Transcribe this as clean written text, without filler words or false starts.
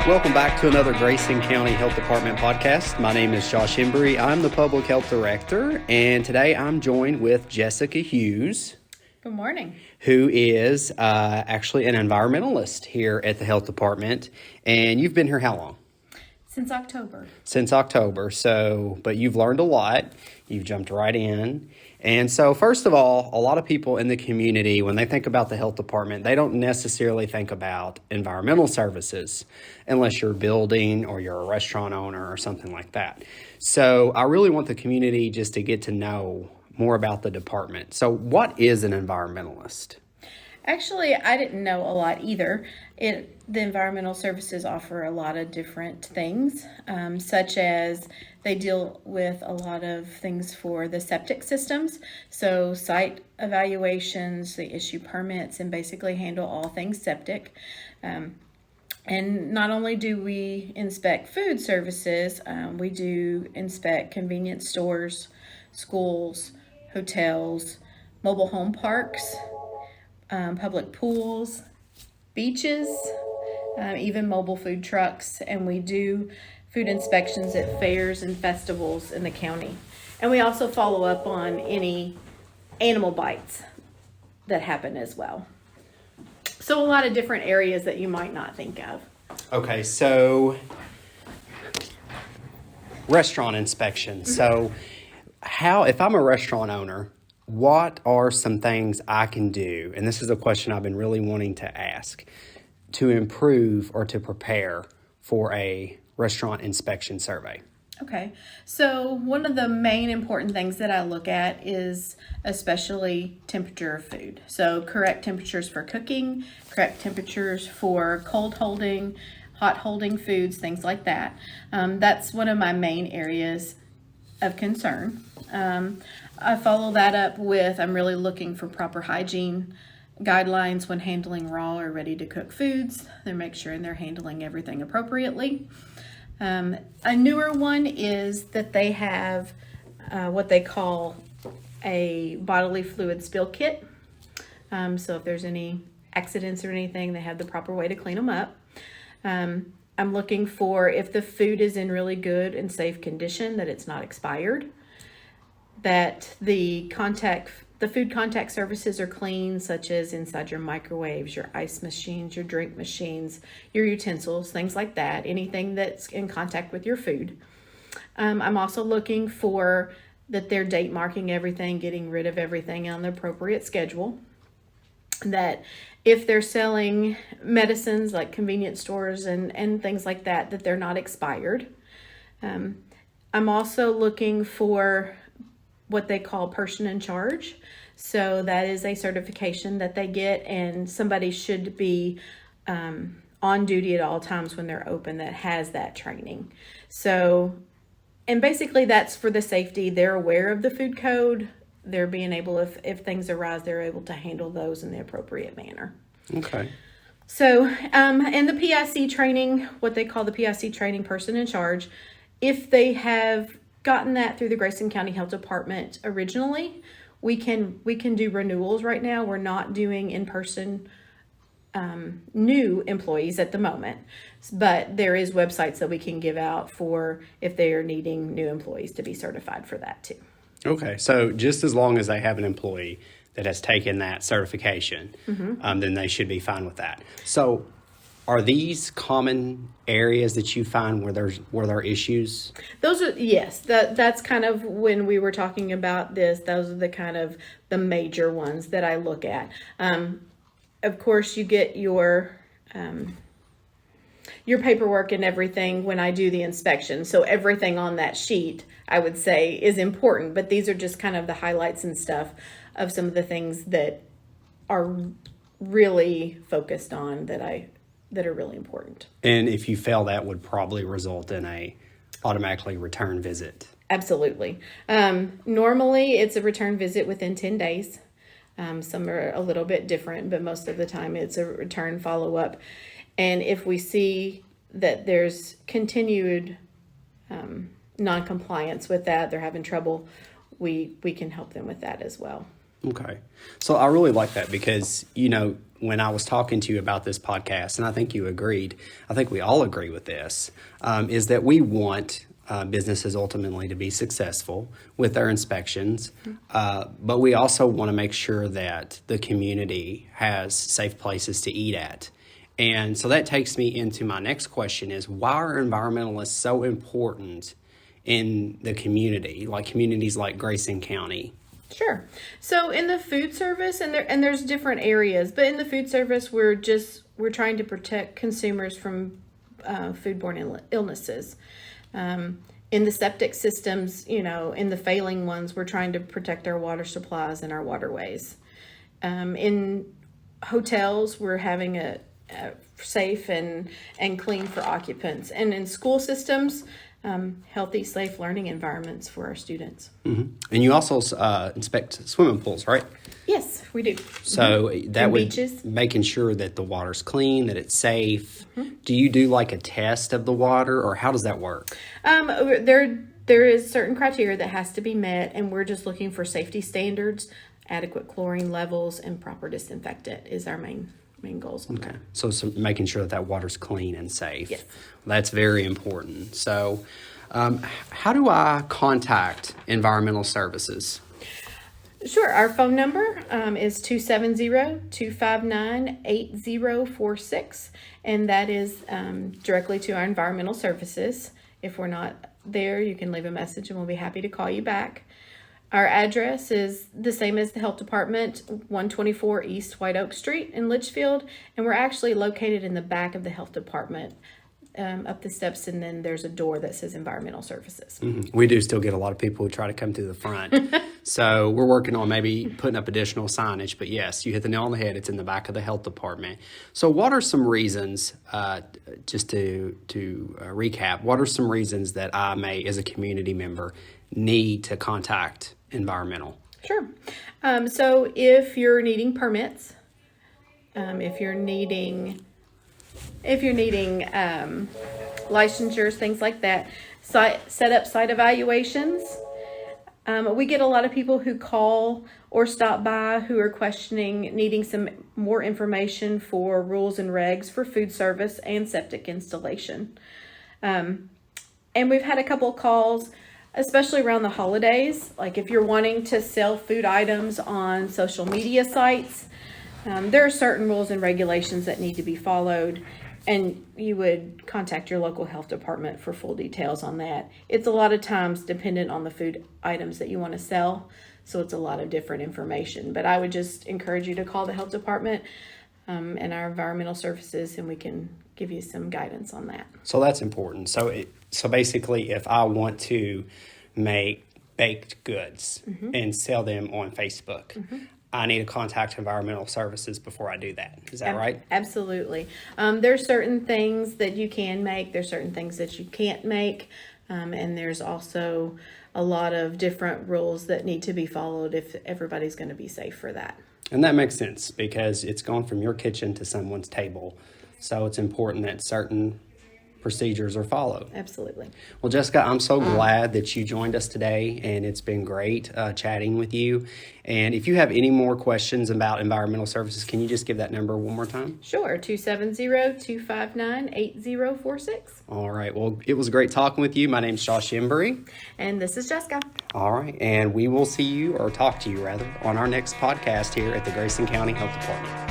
Welcome back to another Grayson County Health Department podcast. My name is Josh Embry. I'm the Public Health Director, and today I'm joined with Jessica Hughes. Good morning. Who is actually an environmentalist here at the Health Department. And you've been here how long? Since October. Since October. But you've learned a lot. You've jumped right in. And so, first of all, a lot of people in the community, when they think about the health department, they don't necessarily think about environmental services unless you're building or you're a restaurant owner or something like that. So I really want the community just to get to know more about the department. So what is an environmentalist? Actually, I didn't know a lot either. The environmental services offer a lot of different things, such as they deal with a lot of things for the septic systems. So site evaluations, they issue permits, and basically handle all things septic. And not only do we inspect food services, we do inspect convenience stores, schools, hotels, mobile home parks, public pools, beaches, even mobile food trucks, and we do food inspections at fairs and festivals in the county. And we also follow up on any animal bites that happen as well. So a lot of different areas that you might not think of. Okay, so restaurant inspection. Mm-hmm. So if I'm a restaurant owner, what are some things I can do, and this is a question I've been really wanting to ask, to improve or to prepare for a restaurant inspection survey? Okay, so one of the main important things that I look at is especially temperature of food. So correct temperatures for cooking, correct temperatures for cold holding, hot holding foods, things like that. That's one of my main areas of concern. I follow that up with, I'm really looking for proper hygiene guidelines when handling raw or ready to cook foods. They make sure they're handling everything appropriately. A newer one is that they have what they call a bodily fluid spill kit. So if there's any accidents or anything, they have the proper way to clean them up. I'm looking for if the food is in really good and safe condition, that it's not expired, that the food contact surfaces are clean, such as inside your microwaves, your ice machines, your drink machines, your utensils, things like that, anything that's in contact with your food. I'm also looking for that they're date marking everything, getting rid of everything on the appropriate schedule, that if they're selling medicines like convenience stores and things like that, that they're not expired. I'm also looking for what they call person in charge. So that is a certification that they get, and somebody should be on duty at all times when they're open that has that training. So, and basically that's for the safety. They're aware of the food code. They're being able, if things arise, they're able to handle those in the appropriate manner. Okay. So, and the PIC training, what they call the PIC training, person in charge, if they have gotten that through the Grayson County Health Department originally, we can do renewals right now. We're not doing in-person new employees at the moment, but there is websites that we can give out for if they are needing new employees to be certified for that too. Okay, so just as long as they have an employee that has taken that certification, Mm-hmm. Then they should be fine with that. So are these common areas that you find where there are issues? Those are, yes, that's kind of when we were talking about this, those are the kind of the major ones that I look at. Of course, you get your paperwork and everything when I do the inspection. So everything on that sheet, I would say, is important, but these are just kind of the highlights and stuff of some of the things that are really focused on that are really important. And if you fail, that would probably result in a automatically return visit. Absolutely. Normally, it's a return visit within 10 days. Some are a little bit different, but most of the time it's a return follow-up. And if we see that there's continued non-compliance with that, they're having trouble, we can help them with that as well. Okay. So I really like that because, when I was talking to you about this podcast, and I think you agreed, I think we all agree with this, is that we want businesses ultimately to be successful with their inspections, but we also want to make sure that the community has safe places to eat at. And so that takes me into my next question is, why are environmentalists so important in the community, like communities like Grayson County? Sure. So in the food service, and there's different areas, but in the food service, we're trying to protect consumers from foodborne illnesses. In the septic systems, in the failing ones, we're trying to protect our water supplies and our waterways. In hotels, we're having a safe and clean for occupants, and in school systems, healthy, safe learning environments for our students. Mm-hmm. And you also inspect swimming pools, right? Yes, we do. So that And would beaches. making sure that the water's clean, that it's safe. Do you do like a test of the water, or how does that work? There is certain criteria that has to be met, and we're just looking for safety standards, adequate chlorine levels, and proper disinfectant is our main goals on that. So making sure that water's clean and safe. Yes. That's very important. So how do I contact environmental services? Sure. Our phone number is 270-259-8046, and that is directly to our environmental services. If we're not there, you can leave a message and we'll be happy to call you back. Our address is the same as the health department, 124 East White Oak Street in Litchfield, and we're actually located in the back of the health department, up the steps, and then there's a door that says environmental services. Mm-hmm. We do still get a lot of people who try to come through the front. So we're working on maybe putting up additional signage, but yes, you hit the nail on the head. It's in the back of the health department. So what are some reasons, just to recap, what are some reasons that I may, as a community member, need to contact environmental? Sure. So if you're needing permits, if you're needing licensures, things like that, set up site evaluations. We get a lot of people who call or stop by who are needing some more information for rules and regs for food service and septic installation. And we've had a couple calls, especially around the holidays. Like if you're wanting to sell food items on social media sites, there are certain rules and regulations that need to be followed, and you would contact your local health department for full details on that. It's a lot of times dependent on the food items that you want to sell, so it's a lot of different information. But I would just encourage you to call the health department and our environmental services, and we can give you some guidance on that. So that's important. So basically, if I want to make baked goods and sell them on Facebook, I need to contact environmental services before I do that. Is that right? Absolutely. There's certain things that you can make. There's certain things that you can't make. And there's also a lot of different rules that need to be followed if everybody's going to be safe for that. And that makes sense because it's going from your kitchen to someone's table. So it's important that certain procedures are followed. Absolutely. Well, Jessica, I'm so glad that you joined us today, and it's been great chatting with you. And if you have any more questions about environmental services, can you just give that number one more time? Sure, 270-259-8046. All right. Well, it was great talking with you. My name's Josh Embry. And this is Jessica. All right. And we will see you, or talk to you rather, on our next podcast here at the Grayson County Health Department.